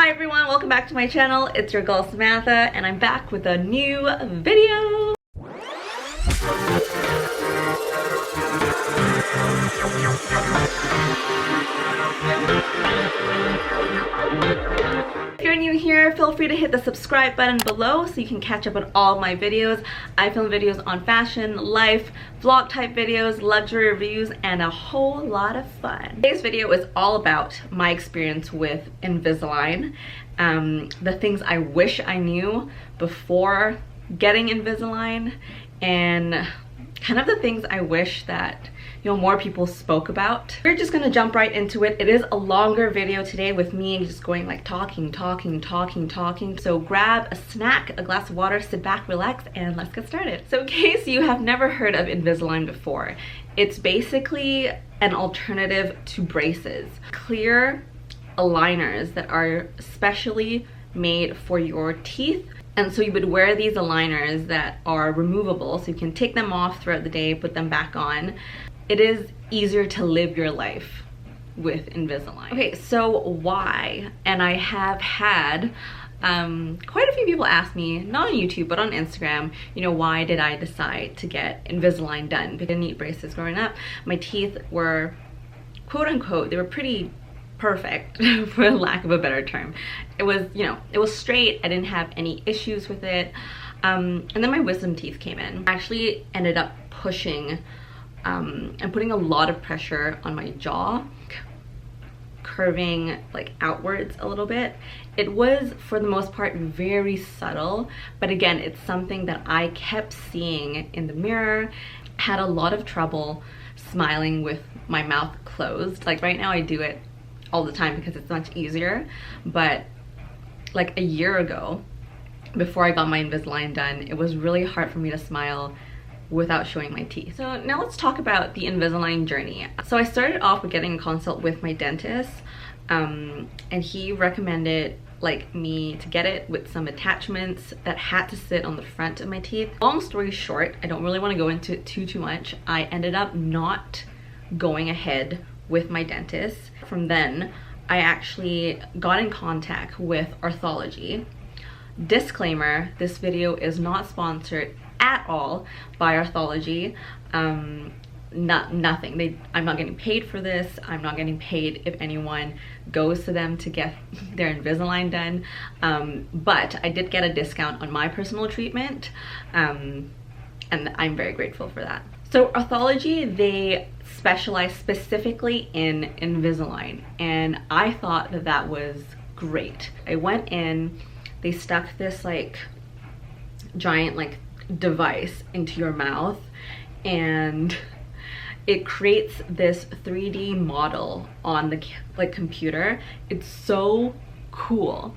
Hi everyone, welcome back to my channel. It's your girl Samantha and I'm back with a new video. If you're new here, feel free to hit the subscribe button below so you can catch up on all of my videos. I film videos on fashion, life, vlog type videos, luxury reviews, and a whole lot of fun. Today's video is all about my experience with Invisalign, the things I wish I knew before getting Invisalign, and kind of the things I wish that more people spoke about. We're just gonna jump right into it. It is a longer video today with me just going like talking. So grab a snack, a glass of water, sit back, relax, and let's get started. So in case you have never heard of Invisalign before, it's basically an alternative to braces. Clear aligners that are specially made for your teeth. And so you would wear these aligners that are removable, so you can take them off throughout the day, put them back on. It is easier to live your life with Invisalign. Okay, so why? And I have had quite a few people ask me, not on YouTube, but on Instagram, why did I decide to get Invisalign done? Because I didn't eat braces growing up. My teeth were, quote unquote, they were pretty perfect, for lack of a better term. It was, it was straight. I didn't have any issues with it. And then my wisdom teeth came in. I actually ended up pushing and putting a lot of pressure on my jaw, curving like outwards a little bit. It was, for the most part, very subtle, but again, it's something that I kept seeing in the mirror. Had a lot of trouble smiling with my mouth closed. Like right now I do it all the time because it's much easier, but like a year ago, before I got my Invisalign done, it was really hard for me to smile without showing my teeth. So now let's talk about the Invisalign journey. So I started off with getting a consult with my dentist, and he recommended me to get it with some attachments that had to sit on the front of my teeth. Long story short, I don't really want to go into it too much. I ended up not going ahead with my dentist. From then, I actually got in contact with Orthology. Disclaimer, this video is not sponsored at all by Orthology. Nothing. I'm not getting paid for this. I'm not getting paid if anyone goes to them to get their Invisalign done. But I did get a discount on my personal treatment, and I'm very grateful for that. So Orthology, they specialize specifically in Invisalign, and I thought that that was great. I went in, they stuck this giant device into your mouth, and it creates this 3D model on the computer. It's so cool.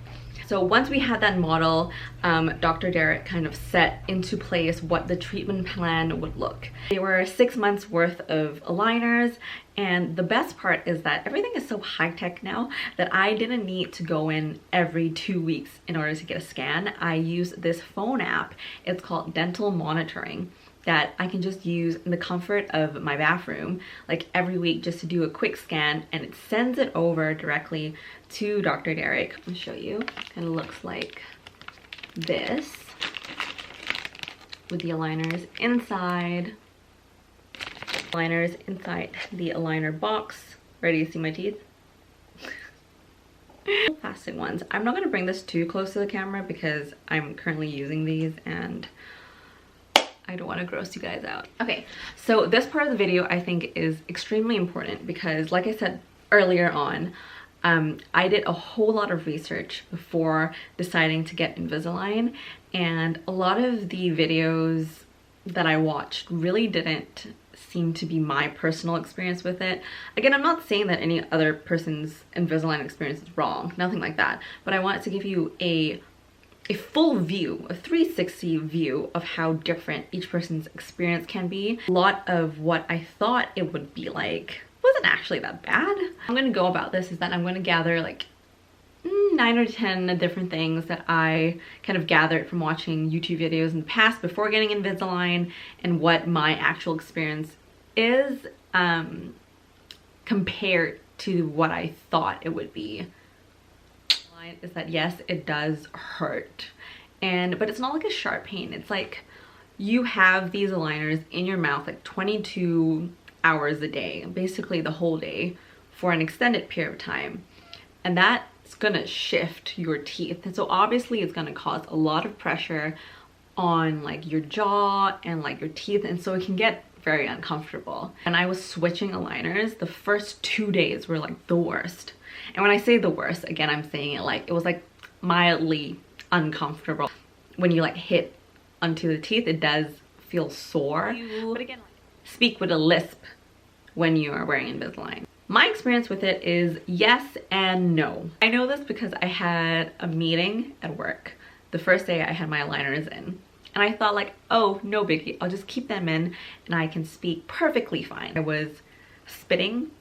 So once we had that model, Dr. Derek kind of set into place what the treatment plan would look. They were 6 months worth of aligners, and the best part is that everything is so high-tech now that I didn't need to go in every 2 weeks in order to get a scan. I use this phone app. It's called Dental Monitoring, that I can just use in the comfort of my bathroom every week just to do a quick scan, and it sends it over directly to Dr. Derek. I'll show you. It kind of looks like this with the aligners inside. Aligners inside the aligner box. Ready to see my teeth? Plastic ones. I'm not going to bring this too close to the camera because I'm currently using these and I don't want to gross you guys out. Okay, so this part of the video I think is extremely important because, like I said earlier on, I did a whole lot of research before deciding to get Invisalign, and a lot of the videos that I watched really didn't seem to be my personal experience with it. Again, I'm not saying that any other person's Invisalign experience is wrong, nothing like that, but I wanted to give you a full view, a 360 view of how different each person's experience can be. A lot of what I thought it would be like wasn't actually that bad. I'm gonna go about this is that I'm gonna gather 9 or 10 different things that I kind of gathered from watching YouTube videos in the past before getting Invisalign, and what my actual experience is compared to what I thought it would be. Is that yes, it does hurt, but it's not like a sharp pain. It's like you have these aligners in your mouth like 22 hours a day, basically the whole day for an extended period of time, and that's gonna shift your teeth, and so obviously it's gonna cause a lot of pressure on like your jaw and like your teeth, and so it can get very uncomfortable. And I was switching aligners, the first 2 days were like the worst. And when I say the worst, again, I'm saying it like it was like mildly uncomfortable. When you like hit onto the teeth, it does feel sore. But again, speak with a lisp when you are wearing Invisalign. My experience with it is yes and no. I know this because I had a meeting at work the first day I had my aligners in. And I thought like, oh, no biggie, I'll just keep them in and I can speak perfectly fine. I was spitting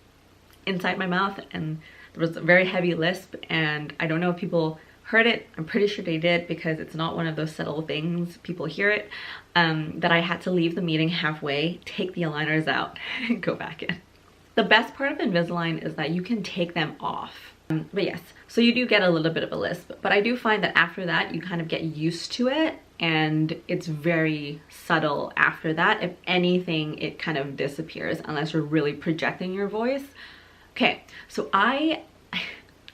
inside my mouth and there was a very heavy lisp, and I don't know if people heard it. I'm pretty sure they did because it's not one of those subtle things. People hear it, that I had to leave the meeting halfway, take the aligners out and go back in. The best part of Invisalign is that you can take them off. But yes, so you do get a little bit of a lisp, but I do find that after that you kind of get used to it and it's very subtle after that. If anything, it kind of disappears unless you're really projecting your voice. Okay, so I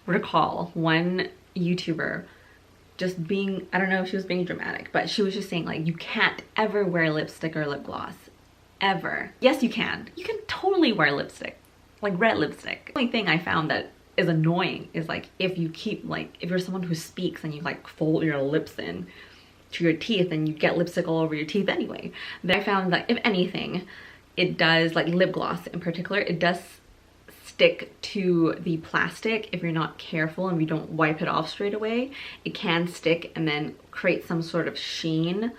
recall one YouTuber just being, I don't know if she was being dramatic, but she was just saying like, you can't ever wear lipstick or lip gloss, ever. Yes, you can. You can totally wear lipstick, like red lipstick. The only thing I found that is annoying is like if you keep like, if you're someone who speaks and you like fold your lips in to your teeth and you get lipstick all over your teeth anyway. Then I found that if anything, it does, like lip gloss in particular, it does stick to the plastic if you're not careful and you don't wipe it off straight away. It can stick and then create some sort of sheen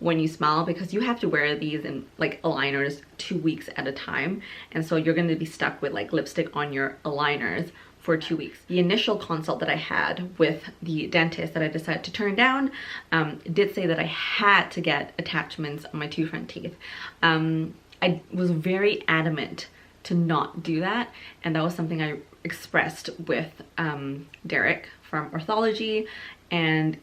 when you smile, because you have to wear these in like aligners 2 weeks at a time, and so you're going to be stuck with like lipstick on your aligners for 2 weeks. The initial consult that I had with the dentist that I decided to turn down did say that I had to get attachments on my 2 front teeth. I was very adamant to not do that, and that was something I expressed with Derek from Orthology, and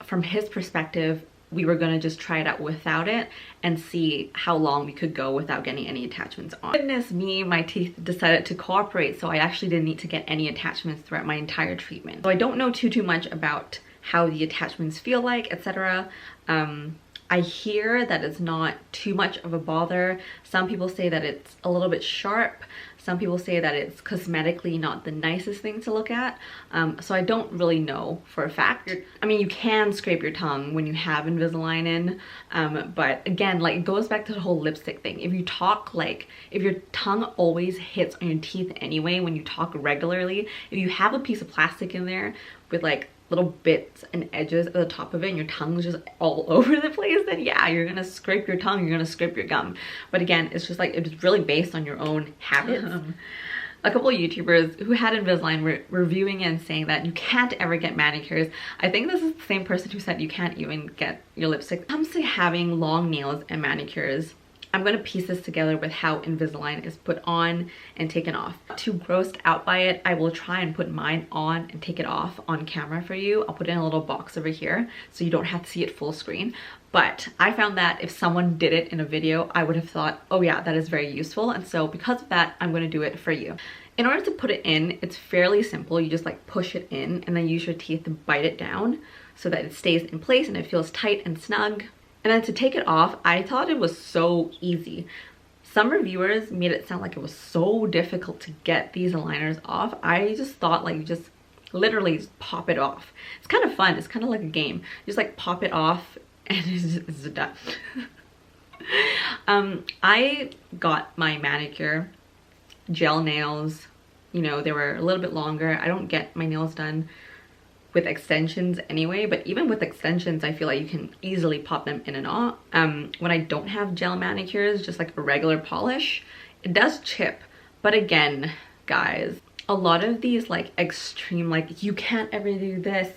from his perspective we were gonna just try it out without it and see how long we could go without getting any attachments on. Goodness me, my teeth decided to cooperate, so I actually didn't need to get any attachments throughout my entire treatment. So I don't know too much about how the attachments feel like, etc. I hear that it's not too much of a bother. Some people say that it's a little bit sharp. Some people say that it's cosmetically not the nicest thing to look at. So I don't really know for a fact. I mean, you can scrape your tongue when you have Invisalign in, but again, like it goes back to the whole lipstick thing. If you talk, like if your tongue always hits on your teeth anyway when you talk regularly, if you have a piece of plastic in there with like little bits and edges at the top of it and your tongue's just all over the place, then yeah, you're gonna scrape your tongue, you're gonna scrape your gum. But again, it's just like, it's really based on your own habits. A couple of YouTubers who had Invisalign were reviewing and saying that you can't ever get manicures. I think this is the same person who said you can't even get your lipstick. When it comes to having long nails and manicures, I'm going to piece this together with how Invisalign is put on and taken off. Too grossed out by it, I will try and put mine on and take it off on camera for you. I'll put it in a little box over here so you don't have to see it full screen. But I found that if someone did it in a video, I would have thought, oh yeah, that is very useful. And so because of that, I'm going to do it for you. In order to put it in, it's fairly simple. You just like push it in and then use your teeth to bite it down so that it stays in place and it feels tight and snug. And then to take it off, I thought it was so easy. Some reviewers made it sound like it was so difficult to get these aligners off. I just thought like you just literally just pop it off. It's kind of fun. It's kind of like a game. You just like pop it off and it's done. I got my manicure, gel nails, you know, they were a little bit longer. I don't get my nails done with extensions anyway, but even with extensions I feel like you can easily pop them in and off. When I don't have gel manicures, just like a regular polish, it does chip. But again, guys, a lot of these like extreme, like you can't ever do this,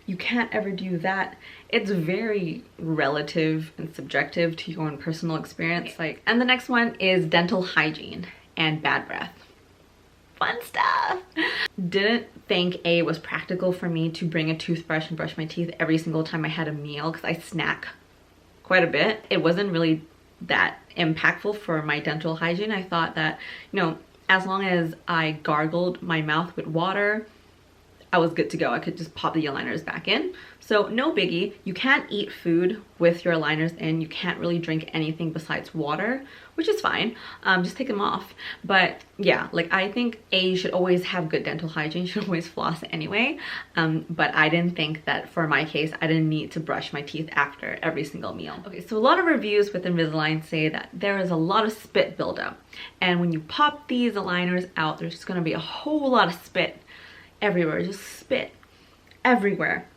you can't ever do that, it's very relative and subjective to your own personal experience. Like, and the next one is dental hygiene and bad breath. Fun stuff. Didn't think it was practical for me to bring a toothbrush and brush my teeth every single time I had a meal because I snack quite a bit. It wasn't really that impactful for my dental hygiene. I thought that, you know, as long as I gargled my mouth with water, I was good to go. I could just pop the aligners back in. So no biggie. You can't eat food with your aligners in. You can't really drink anything besides water, which is fine. Just take them off. But yeah, like I think you should always have good dental hygiene. You should always floss anyway. But I didn't think that for my case, I didn't need to brush my teeth after every single meal. Okay, so a lot of reviews with Invisalign say that there is a lot of spit buildup. And when you pop these aligners out, there's just gonna be a whole lot of spit everywhere, just spit everywhere.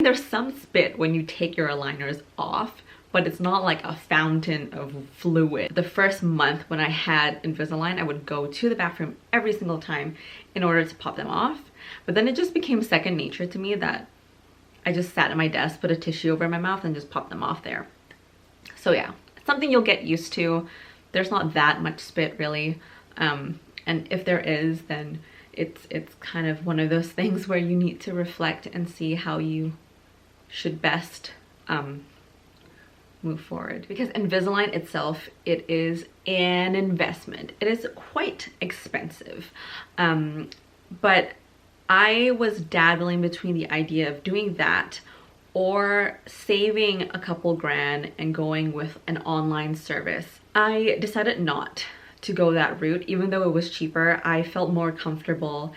There's some spit when you take your aligners off, but it's not like a fountain of fluid. The first month when I had Invisalign, I would go to the bathroom every single time in order to pop them off. But then it just became second nature to me that I just sat at my desk, put a tissue over my mouth and just popped them off there. So yeah, it's something you'll get used to. There's not that much spit really. And if there is, then it's kind of one of those things where you need to reflect and see how you should best move forward. Because Invisalign itself, it is an investment. It is quite expensive. But I was dabbling between the idea of doing that or saving a couple grand and going with an online service. I decided not to go that route. Even though it was cheaper, I felt more comfortable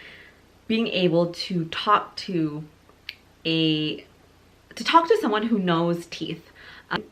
being able to talk to someone who knows teeth.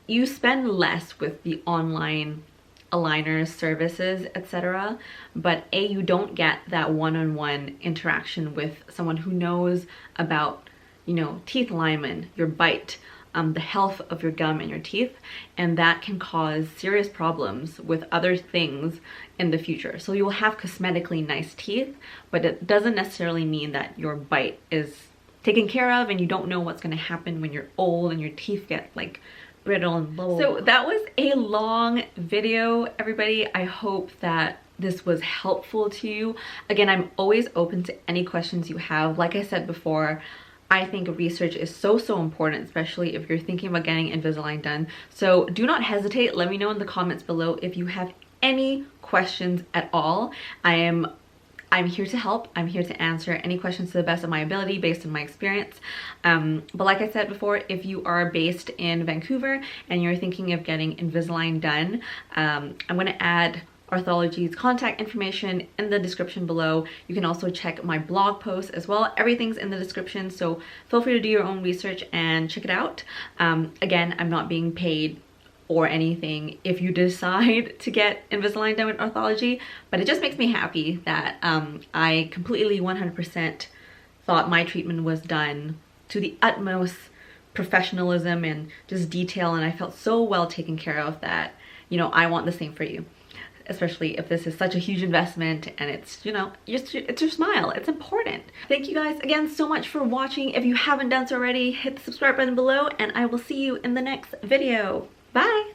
You spend less with the online aligners, services, etc. But you don't get that one-on-one interaction with someone who knows about, you know, teeth alignment, your bite, the health of your gum and your teeth, and that can cause serious problems with other things in the future. So you will have cosmetically nice teeth, but it doesn't necessarily mean that your bite is taken care of and you don't know what's going to happen when you're old and your teeth get like brittle and blah, blah, blah. So that was a long video, everybody. I hope that this was helpful to you. Again, I'm always open to any questions you have. Like I said before, I think research is so important, especially if you're thinking about getting Invisalign done. So do not hesitate. Let me know in the comments below if you have any questions at all. I'm here to help. I'm here to answer any questions to the best of my ability based on my experience. But like I said before, if you are based in Vancouver and you're thinking of getting Invisalign done, I'm gonna add Orthology's contact information in the description below. You can also check my blog post as well. Everything's in the description, so feel free to do your own research and check it out. Again, I'm not being paid or anything if you decide to get Invisalign done with Orthology, but it just makes me happy that I completely 100% thought my treatment was done to the utmost professionalism and just detail, and I felt so well taken care of that, you know, I want the same for you. Especially if this is such a huge investment and it's, you know, it's your smile. It's important. Thank you guys again so much for watching. If you haven't done so already, hit the subscribe button below and I will see you in the next video. Bye!